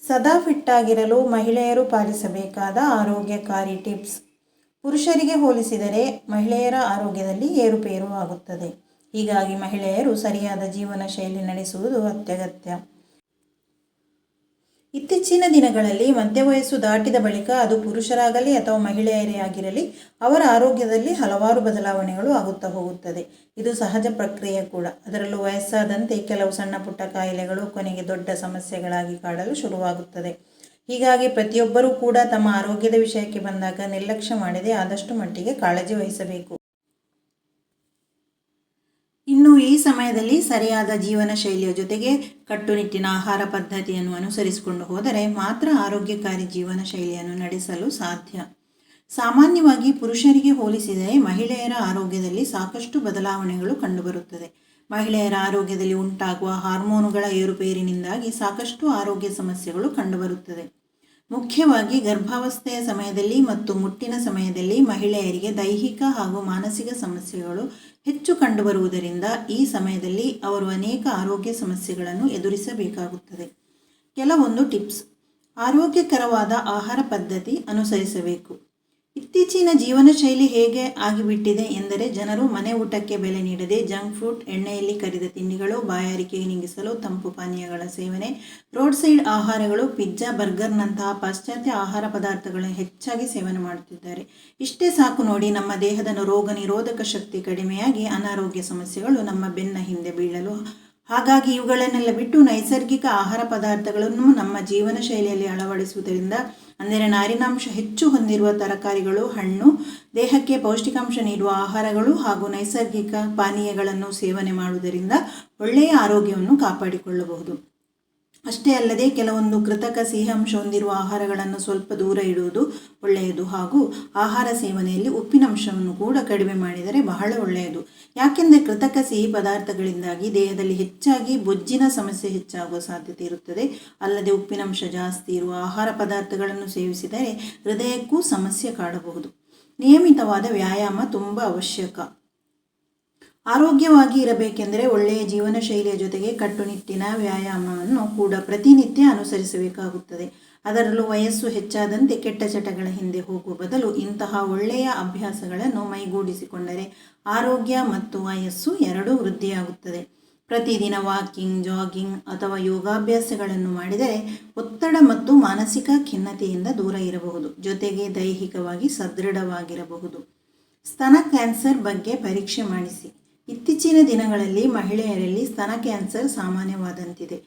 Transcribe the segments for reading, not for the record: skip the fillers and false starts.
ಸದಾ ಫಿಟ್ಟಾಗಿರಲು ಮಹಿಳೆಯರು ಪಾಲಿಸಬೇಕಾದ ಆರೋಗ್ಯಕಾರಿ ಟಿಪ್ಸ್. ಪುರುಷರಿಗೆ ಹೋಲಿಸಿದರೆ ಮಹಿಳೆಯರ ಆರೋಗ್ಯದಲ್ಲಿ ಏರುಪೇರು ಆಗುತ್ತದೆ. ಹೀಗಾಗಿ ಮಹಿಳೆಯರು ಸರಿಯಾದ ಜೀವನ ಶೈಲಿ ನಡೆಸುವುದು ಅತ್ಯಗತ್ಯ. ಇತ್ತೀಚಿನ ದಿನಗಳಲ್ಲಿ ಮಧ್ಯವಯಸ್ಸು ದಾಟಿದ ಬಳಿಕ ಅದು ಪುರುಷರಾಗಲಿ ಅಥವಾ ಮಹಿಳೆಯರೇ ಆಗಿರಲಿ ಅವರ ಆರೋಗ್ಯದಲ್ಲಿ ಹಲವಾರು ಬದಲಾವಣೆಗಳು ಆಗುತ್ತಾ ಹೋಗುತ್ತದೆ. ಇದು ಸಹಜ ಪ್ರಕ್ರಿಯೆ ಕೂಡ. ಅದರಲ್ಲೂ ವಯಸ್ಸಾದಂತೆ ಕೆಲವು ಸಣ್ಣ ಪುಟ್ಟ ಕಾಯಿಲೆಗಳು ಕೊನೆಗೆ ದೊಡ್ಡ ಸಮಸ್ಯೆಗಳಾಗಿ ಕಾಡಲು ಶುರುವಾಗುತ್ತದೆ. ಹೀಗಾಗಿ ಪ್ರತಿಯೊಬ್ಬರೂ ಕೂಡ ತಮ್ಮ ಆರೋಗ್ಯದ ವಿಷಯಕ್ಕೆ ಬಂದಾಗ ನಿರ್ಲಕ್ಷ್ಯ ಮಾಡದೆ ಆದಷ್ಟು ಮಟ್ಟಿಗೆ ಕಾಳಜಿ ವಹಿಸಬೇಕು. ಇನ್ನು ಈ ಸಮಯದಲ್ಲಿ ಸರಿಯಾದ ಜೀವನ ಶೈಲಿಯ ಜೊತೆಗೆ ಕಟ್ಟುನಿಟ್ಟಿನ ಆಹಾರ ಪದ್ಧತಿಯನ್ನು ಅನುಸರಿಸಿಕೊಂಡು ಹೋದರೆ ಮಾತ್ರ ಆರೋಗ್ಯಕಾರಿ ಜೀವನ ಶೈಲಿಯನ್ನು ನಡೆಸಲು ಸಾಧ್ಯ. ಸಾಮಾನ್ಯವಾಗಿ ಪುರುಷರಿಗೆ ಹೋಲಿಸಿದರೆ ಮಹಿಳೆಯರ ಆರೋಗ್ಯದಲ್ಲಿ ಸಾಕಷ್ಟು ಬದಲಾವಣೆಗಳು ಕಂಡುಬರುತ್ತದೆ. ಮಹಿಳೆಯರ ಆರೋಗ್ಯದಲ್ಲಿ ಉಂಟಾಗುವ ಹಾರ್ಮೋನುಗಳ ಏರುಪೇರಿನಿಂದಾಗಿ ಸಾಕಷ್ಟು ಆರೋಗ್ಯ ಸಮಸ್ಯೆಗಳು ಕಂಡುಬರುತ್ತದೆ. ಮುಖ್ಯವಾಗಿ ಗರ್ಭಾವಸ್ಥೆಯ ಸಮಯದಲ್ಲಿ ಮತ್ತು ಮುಟ್ಟಿನ ಸಮಯದಲ್ಲಿ ಮಹಿಳೆಯರಿಗೆ ದೈಹಿಕ ಹಾಗೂ ಮಾನಸಿಕ ಸಮಸ್ಯೆಗಳು ಹೆಚ್ಚು ಕಂಡುಬರುವುದರಿಂದ ಈ ಸಮಯದಲ್ಲಿ ಅವರು ಅನೇಕ ಆರೋಗ್ಯ ಸಮಸ್ಯೆಗಳನ್ನು ಎದುರಿಸಬೇಕಾಗುತ್ತದೆ. ಕೆಲವೊಂದು ಟಿಪ್ಸ್. ಆರೋಗ್ಯಕರವಾದ ಆಹಾರ ಪದ್ಧತಿ ಅನುಸರಿಸಬೇಕು. ಇತ್ತೀಚಿನ ಜೀವನ ಶೈಲಿ ಹೇಗೆ ಆಗಿಬಿಟ್ಟಿದೆ ಎಂದರೆ ಜನರು ಮನೆ ಊಟಕ್ಕೆ ಬೆಲೆ ನೀಡದೆ ಜಂಕ್ ಫುಡ್, ಎಣ್ಣೆಯಲ್ಲಿ ಕರಿದ ತಿಂಡಿಗಳು, ಬಾಯಾರಿಕೆ ನೀಗಿಸಲು ತಂಪು ಪಾನೀಯಗಳ ಸೇವನೆ, ರೋಡ್ ಸೈಡ್ ಆಹಾರಗಳು, ಪಿಜ್ಜಾ, ಬರ್ಗರ್ನಂತಹ ಪಾಶ್ಚಾತ್ಯ ಆಹಾರ ಪದಾರ್ಥಗಳನ್ನು ಹೆಚ್ಚಾಗಿ ಸೇವನೆ ಮಾಡುತ್ತಿದ್ದಾರೆ. ಇಷ್ಟೇ ಸಾಕು ನೋಡಿ, ನಮ್ಮ ದೇಹದ ರೋಗ ನಿರೋಧಕ ಶಕ್ತಿ ಕಡಿಮೆಯಾಗಿ ಅನಾರೋಗ್ಯ ಸಮಸ್ಯೆಗಳು ನಮ್ಮ ಬೆನ್ನ ಹಿಂದೆ ಬೀಳಲು. ಹಾಗಾಗಿ ಇವುಗಳನ್ನೆಲ್ಲ ಬಿಟ್ಟು ನೈಸರ್ಗಿಕ ಆಹಾರ ಪದಾರ್ಥಗಳನ್ನು ನಮ್ಮ ಜೀವನ ಶೈಲಿಯಲ್ಲಿ ಅಳವಡಿಸುವುದರಿಂದ, ಅಂದರೆ ನಾರಿನಾಂಶ ಹೆಚ್ಚು ಹೊಂದಿರುವ ತರಕಾರಿಗಳು, ಹಣ್ಣು, ದೇಹಕ್ಕೆ ಪೌಷ್ಟಿಕಾಂಶ ನೀಡುವ ಆಹಾರಗಳು ಹಾಗೂ ನೈಸರ್ಗಿಕ ಪಾನೀಯಗಳನ್ನು ಸೇವನೆ ಮಾಡುವುದರಿಂದ ಒಳ್ಳೆಯ ಆರೋಗ್ಯವನ್ನು ಕಾಪಾಡಿಕೊಳ್ಳಬಹುದು. ಅಷ್ಟೇ ಅಲ್ಲದೆ ಕೆಲವೊಂದು ಕೃತಕ ಸಿಹಿಯಂಶ ಹೊಂದಿರುವ ಆಹಾರಗಳನ್ನು ಸ್ವಲ್ಪ ದೂರ ಇಡುವುದು ಒಳ್ಳೆಯದು. ಹಾಗೂ ಆಹಾರ ಸೇವನೆಯಲ್ಲಿ ಉಪ್ಪಿನಂಶವನ್ನು ಕೂಡ ಕಡಿಮೆ ಮಾಡಿದರೆ ಬಹಳ ಒಳ್ಳೆಯದು. ಯಾಕೆಂದರೆ ಕೃತಕ ಸಿಹಿ ಪದಾರ್ಥಗಳಿಂದಾಗಿ ದೇಹದಲ್ಲಿ ಹೆಚ್ಚಾಗಿ ಬೊಜ್ಜಿನ ಸಮಸ್ಯೆ ಹೆಚ್ಚಾಗುವ ಸಾಧ್ಯತೆ ಇರುತ್ತದೆ. ಅಲ್ಲದೆ ಉಪ್ಪಿನಂಶ ಜಾಸ್ತಿ ಇರುವ ಆಹಾರ ಪದಾರ್ಥಗಳನ್ನು ಸೇವಿಸಿದರೆ ಹೃದಯಕ್ಕೂ ಸಮಸ್ಯೆ ಕಾಡಬಹುದು. ನಿಯಮಿತವಾದ ವ್ಯಾಯಾಮ ತುಂಬ ಅವಶ್ಯಕ. ಆರೋಗ್ಯವಾಗಿ ಇರಬೇಕೆಂದರೆ ಒಳ್ಳೆಯ ಜೀವನ ಶೈಲಿಯ ಜೊತೆಗೆ ಕಟ್ಟುನಿಟ್ಟಿನ ವ್ಯಾಯಾಮವನ್ನು ಕೂಡ ಪ್ರತಿನಿತ್ಯ ಅನುಸರಿಸಬೇಕಾಗುತ್ತದೆ. ಅದರಲ್ಲೂ ವಯಸ್ಸು ಹೆಚ್ಚಾದಂತೆ ಕೆಟ್ಟ ಚಟಗಳ ಹಿಂದೆ ಹೋಗುವ ಬದಲು ಇಂತಹ ಒಳ್ಳೆಯ ಅಭ್ಯಾಸಗಳನ್ನು ಮೈಗೂಡಿಸಿಕೊಂಡರೆ ಆರೋಗ್ಯ ಮತ್ತು ವಯಸ್ಸು ಎರಡೂ ವೃದ್ಧಿಯಾಗುತ್ತದೆ. ಪ್ರತಿದಿನ ವಾಕಿಂಗ್, ಜಾಗಿಂಗ್ ಅಥವಾ ಯೋಗಾಭ್ಯಾಸಗಳನ್ನು ಮಾಡಿದರೆ ಒತ್ತಡ ಮತ್ತು ಮಾನಸಿಕ ಖಿನ್ನತೆಯಿಂದ ದೂರ ಇರಬಹುದು. ಜೊತೆಗೆ ದೈಹಿಕವಾಗಿ ಸದೃಢವಾಗಿರಬಹುದು. ಸ್ತನ ಕ್ಯಾನ್ಸರ್ ಬಗ್ಗೆ ಪರೀಕ್ಷೆ ಮಾಡಿಸಿ. ಇತ್ತೀಚಿನ ದಿನಗಳಲ್ಲಿ ಮಹಿಳೆಯರಲ್ಲಿ ಸ್ತನ ಕ್ಯಾನ್ಸರ್ ಸಾಮಾನ್ಯವಾದಂತಿದೆ.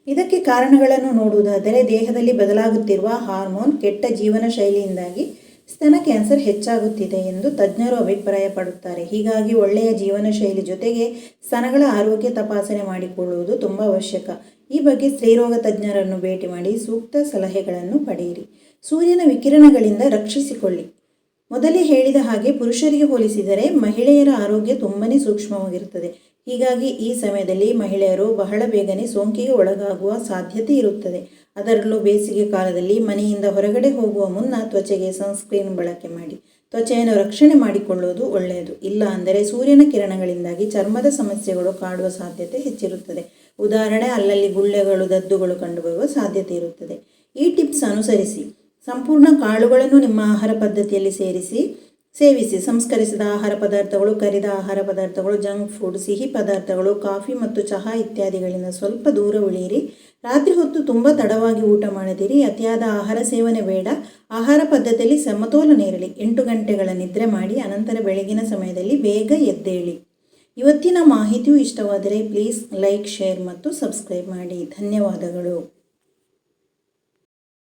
ಇದಕ್ಕೆ ಕಾರಣಗಳನ್ನು ನೋಡುವುದಾದರೆ ದೇಹದಲ್ಲಿ ಬದಲಾಗುತ್ತಿರುವ ಹಾರ್ಮೋನ್, ಕೆಟ್ಟ ಜೀವನ ಶೈಲಿಯಿಂದಾಗಿ ಸ್ತನ ಕ್ಯಾನ್ಸರ್ ಹೆಚ್ಚಾಗುತ್ತಿದೆ ಎಂದು ತಜ್ಞರು ಅಭಿಪ್ರಾಯಪಡುತ್ತಾರೆ. ಹೀಗಾಗಿ ಒಳ್ಳೆಯ ಜೀವನ ಶೈಲಿ ಜೊತೆಗೆ ಸ್ತನಗಳ ಆರೋಗ್ಯ ತಪಾಸಣೆ ಮಾಡಿಕೊಳ್ಳುವುದು ತುಂಬ ಅವಶ್ಯಕ. ಈ ಬಗ್ಗೆ ಸ್ತ್ರೀರೋಗ ತಜ್ಞರನ್ನು ಭೇಟಿ ಮಾಡಿ ಸೂಕ್ತ ಸಲಹೆಗಳನ್ನು ಪಡೆಯಿರಿ. ಸೂರ್ಯನ ವಿಕಿರಣಗಳಿಂದ ರಕ್ಷಿಸಿಕೊಳ್ಳಿ. ಮೊದಲೇ ಹೇಳಿದ ಹಾಗೆ ಪುರುಷರಿಗೆ ಹೋಲಿಸಿದರೆ ಮಹಿಳೆಯರ ಆರೋಗ್ಯ ತುಂಬನೇ ಸೂಕ್ಷ್ಮವಾಗಿರುತ್ತದೆ. ಹೀಗಾಗಿ ಈ ಸಮಯದಲ್ಲಿ ಮಹಿಳೆಯರು ಬಹಳ ಬೇಗನೆ ಸೋಂಕಿಗೆ ಒಳಗಾಗುವ ಸಾಧ್ಯತೆ ಇರುತ್ತದೆ. ಅದರಲ್ಲೂ ಬೇಸಿಗೆ ಕಾಲದಲ್ಲಿ ಮನೆಯಿಂದ ಹೊರಗಡೆ ಹೋಗುವ ಮುನ್ನ ತ್ವಚೆಗೆ ಸನ್ಸ್ಕ್ರೀನ್ ಬಳಕೆ ಮಾಡಿ ತ್ವಚೆಯನ್ನು ರಕ್ಷಣೆ ಮಾಡಿಕೊಳ್ಳುವುದು ಒಳ್ಳೆಯದು. ಇಲ್ಲ ಅಂದರೆ ಸೂರ್ಯನ ಕಿರಣಗಳಿಂದಾಗಿ ಚರ್ಮದ ಸಮಸ್ಯೆಗಳು ಕಾಡುವ ಸಾಧ್ಯತೆ ಹೆಚ್ಚಿರುತ್ತದೆ. ಉದಾಹರಣೆ, ಅಲ್ಲಲ್ಲಿ ಗುಳ್ಳೆಗಳು, ದದ್ದುಗಳು ಕಂಡುಬರುವ ಸಾಧ್ಯತೆ ಇರುತ್ತದೆ. ಈ ಟಿಪ್ಸ್ ಅನುಸರಿಸಿ ಸಂಪೂರ್ಣ ಕಾಳುಗಳನ್ನು ನಿಮ್ಮ ಆಹಾರ ಪದ್ಧತಿಯಲ್ಲಿ ಸೇವಿಸಿ. ಸಂಸ್ಕರಿಸಿದ ಆಹಾರ ಪದಾರ್ಥಗಳು, ಕರಿದ ಆಹಾರ ಪದಾರ್ಥಗಳು, ಜಂಕ್ ಫುಡ್, ಸಿಹಿ ಪದಾರ್ಥಗಳು, ಕಾಫಿ ಮತ್ತು ಚಹಾ ಇತ್ಯಾದಿಗಳಿಂದ ಸ್ವಲ್ಪ ದೂರ ಉಳಿಯಿರಿ. ರಾತ್ರಿ ಹೊತ್ತು ತುಂಬ ತಡವಾಗಿ ಊಟ ಮಾಡದಿರಿ. ಅತಿಯಾದ ಆಹಾರ ಸೇವನೆ ಬೇಡ. ಆಹಾರ ಪದ್ಧತಿಯಲ್ಲಿ ಸಮತೋಲನ ಇರಲಿ. 8 ಗಂಟೆಗಳ ನಿದ್ರೆ ಮಾಡಿ ಅನಂತರ ಬೆಳಗಿನ ಸಮಯದಲ್ಲಿ ಬೇಗ ಎದ್ದೇಳಿ. ಇವತ್ತಿನ ಮಾಹಿತಿಯು ಇಷ್ಟವಾದರೆ ಪ್ಲೀಸ್ ಲೈಕ್, ಶೇರ್ ಮತ್ತು ಸಬ್ಸ್ಕ್ರೈಬ್ ಮಾಡಿ. ಧನ್ಯವಾದಗಳು.